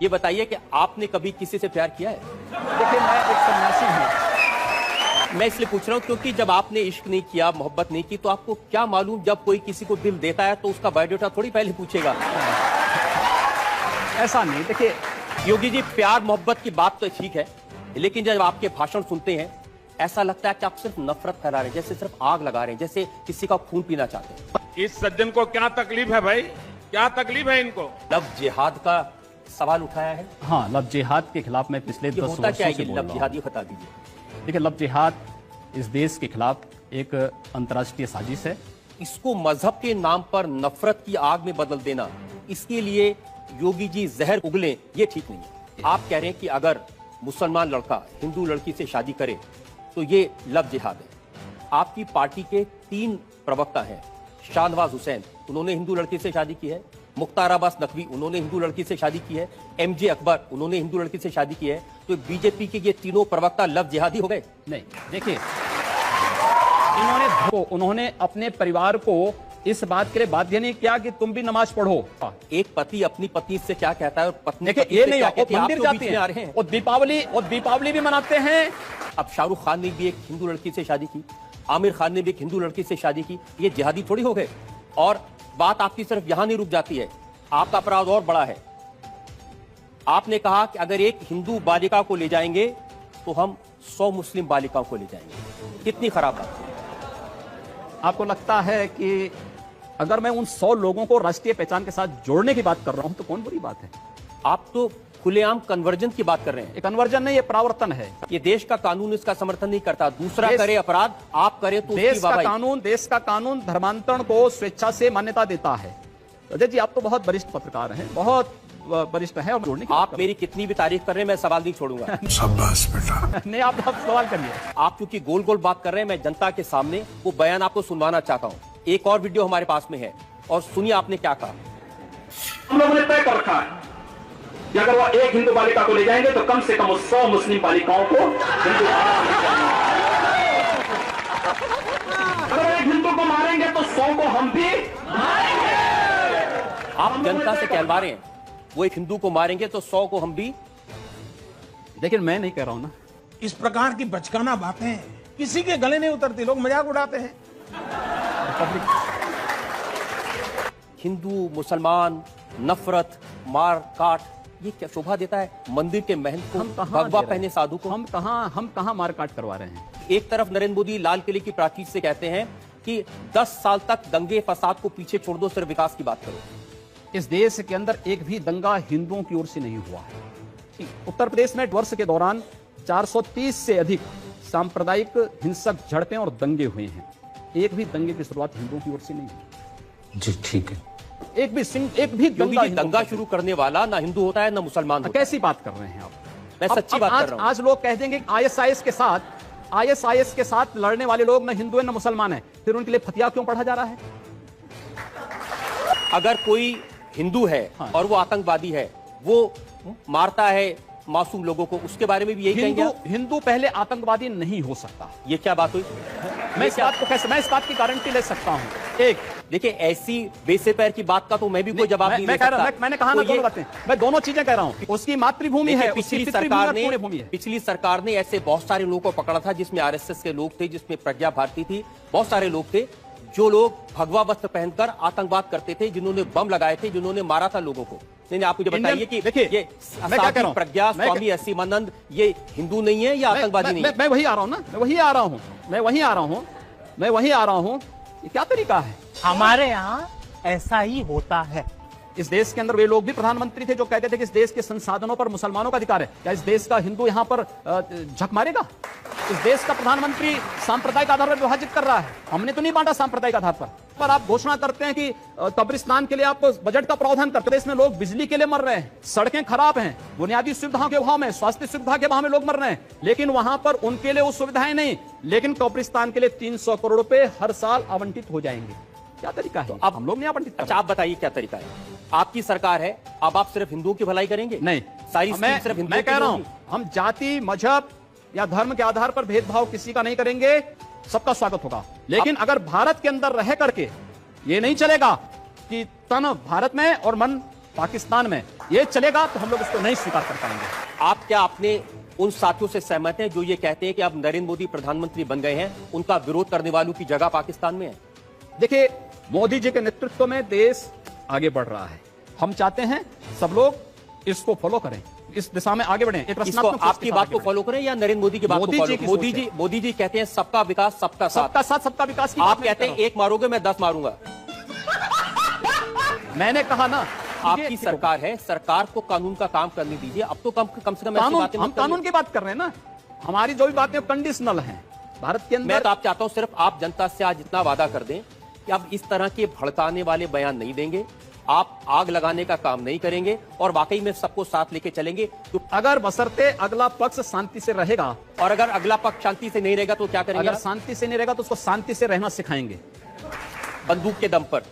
ये बताइए कि आपने कभी किसी से प्यार किया है? देखिए, मैं एक सन्यासी हूँ। मैं इसलिए पूछ रहा हूँ क्योंकि जब आपने इश्क नहीं किया, मोहब्बत नहीं की, तो आपको क्या मालूम जब कोई किसी को दिल देता है तो उसका बायोडाटा थोड़ी पहले पूछेगा। ऐसा नहीं, देखिए योगी जी, प्यार मोहब्बत की बात तो ठीक है, लेकिन जब आपके भाषण सुनते हैं ऐसा लगता है कि आप सिर्फ नफरत फैला रहे हैं, जैसे सिर्फ आग लगा रहे हैं, जैसे किसी का खून पीना चाहते हैं। इस सज्जन को क्या तकलीफ है भाई? क्या तकलीफ है इनको? लव जिहाद का सवाल उठाया है। हाँ, लव जिहाद के खिलाफ मैं पिछले 10 होता क्या वर्षों है से बोल लव रहा जिहाद, हूँ। ये बता दीजिए। देखिए, लव जिहाद इस देश के खिलाफ एक अंतर्राष्ट्रीय साजिश है। इसको मजहब के नाम पर नफरत की आग में बदल देना, इसके लिए योगी जी जहर उगले, ये ठीक नहीं है। आप कह रहे हैं कि अगर मुसलमान लड़का हिंदू लड़की से शादी करे तो ये लव जिहाद है। आपकी पार्टी के 3 प्रवक्ता हैं, शाहनवाज हुसैन, उन्होंने हिंदू लड़की से शादी की है, मुख्तार अब्बास नकवी, उन्होंने हिंदू लड़की से शादी की है, MJ अकबर, उन्होंने हिंदू लड़की से शादी की है, तो बीजेपी के ये तीनों प्रवक्ता लव जिहादी हो गए? नहीं, देखिए, उन्होंने अपने परिवार को इस बात के लिए बाध्य नहीं किया कि तुम भी नमाज पढ़ो। एक पति अपनी पत्नी से क्या कहता है और पत्नी देखिए, पति ये से नहीं, क्या वो कहती है, मंदिर आप तो जाते बीच में आ रहे हैं और दीपावली भी मनाते हैं। अब शाहरुख खान ने भी एक हिंदू लड़की से शादी की, आमिर खान ने भी एक हिंदू लड़की से शादी की, ये जिहादी थोड़ी हो गए? और बात आपकी सिर्फ यहां नहीं रुक जाती है, आपका अपराध और बड़ा है। आपने कहा कि अगर एक हिंदू बालिका को ले जाएंगे तो हम 100 मुस्लिम बालिकाओं को ले जाएंगे। कितनी खराब बात है। आपको लगता है कि अगर मैं उन 100 लोगों को राष्ट्रीय पहचान के साथ जोड़ने की बात कर रहा हूं तो कौन बुरी बात है? आप तो खुलेआम कन्वर्जन की बात कर रहे हैं। ये कन्वर्जन नहीं, ये परावर्तन है। ये देश का कानून इसका समर्थन नहीं करता। दूसरा करे अपराध, आप करें तो देश का कानून धर्मांतरण को स्वेच्छा से मान्यता देता है। अजय जी, आप तो बहुत वरिष्ठ पत्रकार हैं, बहुत वरिष्ठ हैं, और जोड़ने की आप मेरी कितनी भी तारीफ कर रहे हैं, मैं सवाल नहीं छोड़ूंगा। शाबाश बेटा। नहीं, आप सवाल करिए। आप क्योंकि गोल गोल बात कर रहे हैं, मैं जनता के सामने वो बयान आपको सुनवाना चाहता हूँ। एक और वीडियो हमारे पास में है और सुनिए आपने क्या कहा। हम लोगों ने तय कर रखा है कि अगर वो एक हिंदू बालिका को ले जाएंगे तो कम से कम 100 मुस्लिम बालिकाओं को हिंदू। अगर एक हिंदू को मारेंगे तो 100 को हम भी मारेंगे। आप जनता से कहलवा रहे हैं वो एक हिंदू को मारेंगे तो 100 को हम भी। लेकिन मैं नहीं कह रहा हूं ना। इस प्रकार की बचकाना बातें किसी के गले नहीं उतरती, लोग मजाक उड़ाते हैं। हिंदू पहचान, नफरत, मार काट, ये क्या शोभा देता है मंदिर के महंत को, भगवा पहने साधु को? हम कहां मार काट करवा रहे हैं? एक तरफ नरेंद्र मोदी लाल किले की प्राचीर से कहते हैं कि 10 साल तक दंगे फसाद को पीछे छोड़ दो, सिर्फ विकास की बात करो। इस देश के अंदर एक भी दंगा हिंदुओं की ओर से नहीं हुआ है। उत्तर प्रदेश में वर्ष के दौरान 430 से अधिक सांप्रदायिक हिंसक झड़पें और दंगे हुए हैं। एक भी दंगे की शुरुआत हिंदुओं की ओर से नहीं हुई। जी ठीक है। एक भी दंगा शुरू करने वाला ना हिंदू होता है ना मुसलमान होता है। कैसी बात कर रहे हैं आप? मैं सच्ची बात कर रहा हूं। आज लोग कह देंगे ISIS के साथ लड़ने वाले लोग ना हिंदू है ना मुसलमान है, फिर उनके लिए फतिया क्यों पढ़ा जा रहा है? अगर कोई हिंदू है और वो आतंकवादी है, वो मारता है मासूम लोगों को, उसके बारे में भी यही कहेंगे? हिंदू पहले आतंकवादी नहीं हो सकता। ये क्या बात हुई? मैं इस बात की गारंटी ले सकता हूं। एक देखिए, ऐसी बेसे पैर की बात का तो मैं भी कोई जवाब नहीं दे सकता। मैंने कहा ना दोनों बातें, मैं दोनों चीजें कह रहा हूं। उसकी मातृभूमि है, पिछली सरकार ने ऐसे बहुत सारे लोगों को पकड़ा था जिसमें RSS के लोग थे, जिसमें प्रज्ञा भारती थी, बहुत सारे लोग थे जो लोग भगवा वस्त्र पहनकर आतंकवाद करते थे, जिन्होंने बम लगाए थे, जिन्होंने मारा था लोगों को। नहीं, आप मुझे बताइए कि देखिए, ये प्रज्ञा, स्वामी असीमानंद, ये हिंदू नहीं है या आतंकवादी नहीं है? मैं वही आ रहा हूं ना, मैं वही आ रहा हूं। ये क्या तरीका है? हमारे यहाँ ऐसा ही होता है। इस देश के अंदर वे लोग भी प्रधानमंत्री थे जो कहते थे कि इस देश के संसाधनों पर मुसलमानों का अधिकार है। क्या इस देश का हिंदू यहां पर झक मारेगा? इस देश का प्रधानमंत्री सांप्रदायिक आधार पर विभाजित कर रहा है। हमने तो नहीं बांटा सांप्रदायिक आधार पर आप घोषणा करते हैं कि कब्रिस्तान के लिए आप बजट का प्रावधान करते हैं। इसमें लोग बिजली के लिए मर रहे हैं, सड़कें खराब हैं, बुनियादी सुविधाओं के अभाव में, स्वास्थ्य सुविधा के अभाव में लोग मर रहे हैं, लेकिन वहां पर उनके लिए वो सुविधाएं नहीं। लेकिन कब्रिस्तान के लिए 300 करोड़ रुपए हर साल आवंटित हो जाएंगे। क्या तरीका है? तो अब हम लोग नहीं आवंटित। अच्छा, आप बताइए क्या तरीका है? आपकी सरकार है, अब आप सिर्फ हिंदुओं की भलाई करेंगे? नहीं, सारी सिर्फ हिंदुओं मैं कह रहा हूं, हम जाति, मजहब या धर्म के आधार पर भेदभाव किसी का नहीं करेंगे, सबका स्वागत होगा। लेकिन अगर भारत के अंदर रह करके ये नहीं चलेगा कि तन भारत में और मन पाकिस्तान में, ये चलेगा तो हम लोग इसको नहीं स्वीकार कर पाएंगे। आप क्या अपने उन साथियों से सहमत हैं जो ये कहते हैं कि अब नरेंद्र मोदी प्रधानमंत्री बन गए हैं, उनका विरोध करने वालों की जगह पाकिस्तान में है? देखिए, मोदी जी के नेतृत्व में देश आगे बढ़ रहा है। हम चाहते हैं सब लोग इसको फॉलो करें, इस दिशा में आगे बढ़ें। एक इसको रचनात्मक सोच आपकी के साथ बात आगे को बढ़ें। फॉलो करें या नरेंद्र मोदी की बात को मोदी फॉलो जी करें? की मोदी जी कहते हैं सबका विकास सबका साथ। सबका साथ सबका विकास की आप बात नहीं कहते कर हैं रहा एक मारोगे मैं 10 मारूंगा। हूं। मैंने कहा ना, आपकी सरकार है, सरकार को कानून का काम करने दीजिए। अब तो कम से कम ऐसी कानून, बातें हम मत करिए। कानून की बात कर रहे हैं ना। हमारी जो भी बातें कंडीशनल हैं भारत के मैं अंदर। तो आप चाहता हूं सिर्फ आप जनता से आज इतना वादा कर दें कि अब इस तरह के भड़काने वाले बयान नहीं देंगे, आप आग लगाने का काम नहीं करेंगे और वाकई में सबको साथ लेके चलेंगे। तो अगर बशर्ते अगला पक्ष शांति से रहेगा, और अगर अगला पक्ष शांति से नहीं रहेगा तो क्या करेंगे? अगर आप? शांति से नहीं रहेगा तो उसको शांति से रहना सिखाएंगे। बंदूक के दम पर,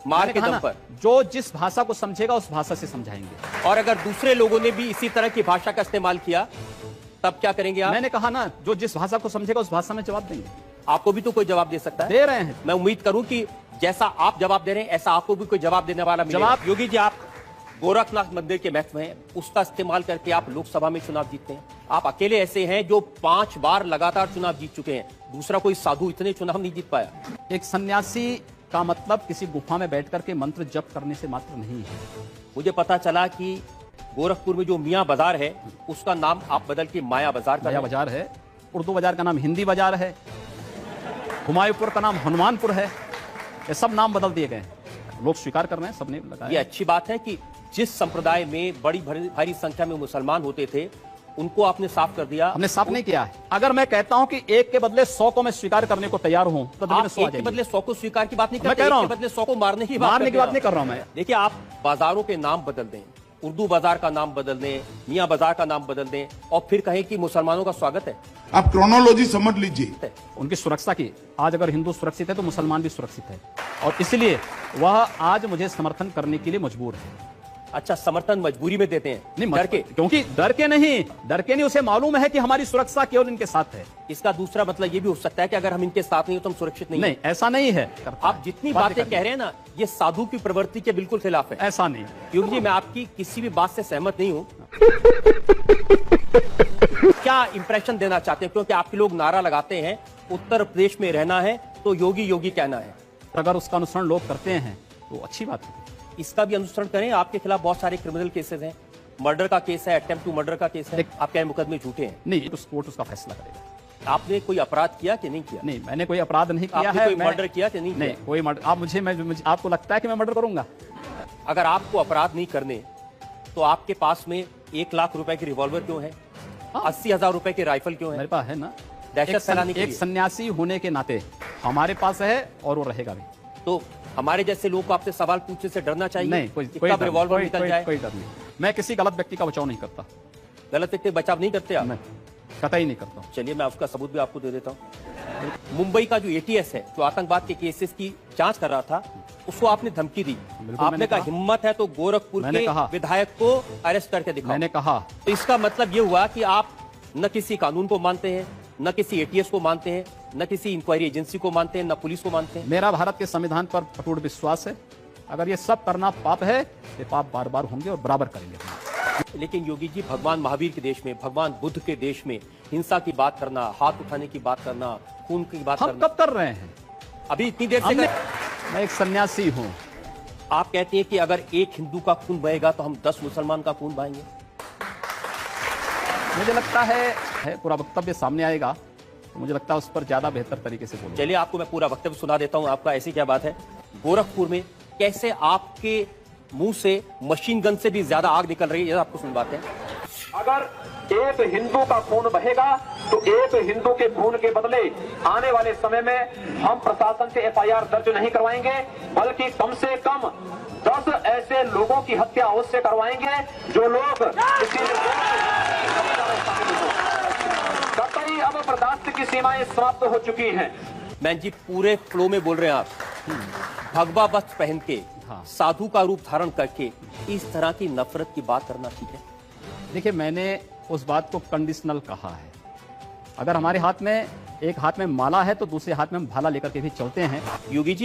मार मैंने के कहा दम ना, पर। जो जिस भाषा को समझेगा उस भाषा से समझाएंगे। और अगर दूसरे लोगों ने भी इसी तरह की भाषा का इस्तेमाल किया तब क्या करेंगे आप? मैंने कहा ना, जो जिस भाषा को समझेगा उस भाषा में जवाब देंगे। आपको भी तो कोई जवाब दे सकता है। दे रहे हैं। मैं उम्मीद करूं कि जैसा आप जवाब दे रहे हैं ऐसा आपको भी कोई जवाब देने वाला मिलेगा। जवाब- योगी जी, आप गोरखनाथ मंदिर के महत्व हैं, उसका इस्तेमाल करके आप लोकसभा में चुनाव जीतते हैं। आप अकेले ऐसे हैं जो 5 बार लगातार चुनाव जीत चुके हैं। दूसरा कोई साधु इतने चुनाव नहीं जीत पाया। एक सन्यासी का मतलब किसी गुफा में बैठ करके मंत्र जप करने से मात्र नहीं है। मुझे पता चला कि गोरखपुर में जो मियां बाजार है उसका नाम आप बदल के माया बाजार कर नया रहे हैं। बाजार है, उर्दू बाजार का नाम हिंदी बाजार है, हुमायूंपुर का नाम हनुमानपुर है। ये सब नाम बदल दिए गए हैं। लोग स्वीकार कर रहे हैं, सबने ये लगाया। अच्छी बात है कि जिस संप्रदाय में बड़ी भारी संख्या में मुसलमान होते थे उनको आपने साफ कर दिया। हमने साफ नहीं किया है। अगर मैं कहता हूं कि एक के बदले 100 को मैं स्वीकार करने को तैयार हूं तो आप 100 आ एक के जाइए। बदले 100 को स्वीकार की बात नहीं मैं करते, कह रहा एक हूं। के बदले 100 को मारने की बात मारने की करते बात नहीं कर रहा हूं मैं। देखिए, आप बाजारों के नाम बदल दें, उर्दू बाजार का नाम बदल दें, मियां बाजार का नाम बदल दें और फिर कहें कि मुसलमानों का स्वागत है। आप क्रोनोलॉजी समझ लीजिए। उनकी सुरक्षा की, आज अगर हिंदू सुरक्षित है तो मुसलमान भी सुरक्षित है, और इसलिए वह आज मुझे समर्थन करने के लिए मजबूर है। अच्छा, समर्थन मजबूरी में देते हैं? नहीं, डर के? क्योंकि डर के नहीं, उसे मालूम है कि हमारी सुरक्षा केवल इनके साथ है। इसका दूसरा मतलब ये भी हो सकता है कि अगर हम इनके साथ नहीं हो तो हम सुरक्षित नहीं नहीं, ऐसा नहीं है। आप जितनी बातें कह रहे हैं ना, ये साधु की प्रवृत्ति के बिल्कुल खिलाफ है। ऐसा नहीं। योगी जी, मैं आपकी किसी भी बात से सहमत नहीं हूं। क्या इंप्रेशन देना चाहते हैं? क्योंकि आपके लोग नारा लगाते हैं उत्तर प्रदेश में रहना है तो योगी योगी कहना है। अगर उसका अनुसरण लोग करते हैं तो अच्छी बात है। इसका भी अनुसरण करें। आपके खिलाफ बहुत सारे क्रिमिनल केसेस हैं, मर्डर का केस है, अटेम्प्ट टू मर्डर का केस है। आप कह मुकदमे झूठे हैं। नहीं, तो कोर्ट उसका फैसला करेगा। आपने कोई अपराध किया कि नहीं किया? नहीं, मैंने कोई अपराध नहीं किया आपने है। कोई मर्डर किया कि नहीं नहीं, किया? कोई मर्डर। आप मुझे आपको लगता है कि मैं मर्डर करूंगा? अगर आपको अपराध नहीं करने तो आपके पास में 1 लाख रुपए की रिवॉल्वर क्यों है? 80,000 रुपए की राइफल क्यों है? मेरे पास है ना। दहशत फैलाने के एक लिए। सन्यासी होने के नाते हमारे पास है और वो रहेगा भी। तो हमारे जैसे लोग को आपसे सवाल पूछने से डरना चाहिए? नहीं, कोई कि कब रिवॉल्वर निकल जाए? कोई डर नहीं। मैं किसी गलत व्यक्ति का बचाव नहीं करता। गलत व्यक्ति बचाव नहीं करते आप? मैं कतई नहीं करता हूं। चलिए, मैं उसका सबूत भी आपको दे देता हूं। मुंबई का जो ATS है, जो आतंकवाद के केसेस की जांच कर रहा था, उसको आपने धमकी दी। आपने मैंने कहा कहा। हिम्मत है तो गोरखपुर मैंने के कहा। विधायक को अरेस्ट करके दिखाओ। मैंने कहा। तो इसका मतलब ये हुआ कि आप न किसी कानून को मानते हैं, न किसी ATS को मानते हैं, न किसी इंक्वायरी एजेंसी को मानते हैं, न पुलिस को मानते हैं। मेरा भारत के संविधान पर अटूट विश्वास है। अगर ये सब करना पाप है, ये पाप बार बार होंगे और बराबर करेंगे। लेकिन योगी जी, भगवान महावीर के देश में, भगवान बुद्ध के देश में हिंसा की बात करना, हाथ उठाने की बात करना, खून की बात हम करना, कब कर रहे हैं? अभी इतनी देर से मैं एक सन्यासी हूं। आप कहते हैं कि अगर एक हिंदू का खून बहेगा तो हम 10 मुसलमान का खून बहाएंगे। मुझे लगता है पूरा वक्तव्य सामने आएगा तो मुझे लगता है उस पर ज्यादा बेहतर तरीके से बोलूं। चलिए, आपको मैं पूरा वक्तव्य सुना देता हूं आपका। ऐसी क्या बात है? गोरखपुर में कैसे आपके मुंह से मशीन गन से भी ज्यादा आग निकल रही है, ये आपको सुनवाते हैं। अगर एक हिंदू का खून बहेगा तो एक हिंदू के खून के बदले आने वाले समय में हम प्रशासन से FIR दर्ज नहीं करवाएंगे, बल्कि कम से कम 10 ऐसे लोगों की हत्या अवश्य करवाएंगे जो लोग कतई अब बर्दाश्त की सीमाएं समाप्त हो चुकी हैं। मैं जी, पूरे फ्लो में बोल रहे हैं आप। भगवा वस्त्र पहन के, हाँ। साधु का रूप धारण करके इस तरह की नफरत की बात करना ठीक है? देखिए, मैंने उस बात को कंडीशनल कहा है। अगर हमारे हाथ में एक हाथ में माला है तो दूसरे हाथ में हम भाला लेकर के भी चलते हैं। योगी जी,